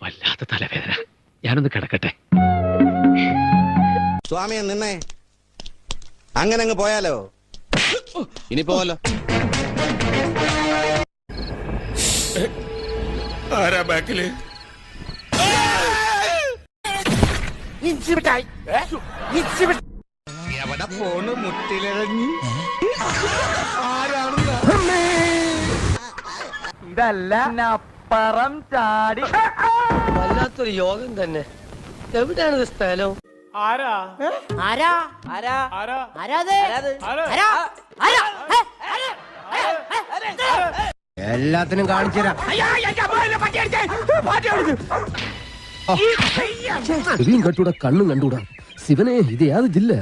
വല്ലാത്ത തലവേദന. ഞാനൊന്ന് കിടക്കട്ടെ. സ്വാമിയെ നിന്നെ അങ്ങനെ അങ്ങ് പോയാലോ? ഇനി പോവല്ലോ. ആരാ ബാക്കില്? എവിടെ പോണ് മുട്ടിലിഴഞ്ഞ്? ഇതല്ല അപ്പറം ചാടി. വല്ലാത്തൊരു യോഗം തന്നെ. എവിടെയാണ് സ്ഥലം? എല്ലാത്തിനും കാണിച്ചു തരാം. കട്ടൂടാ, കണ്ണും കണ്ടൂടാ. ശിവനെ, ഇത് യാത് ജില്ല?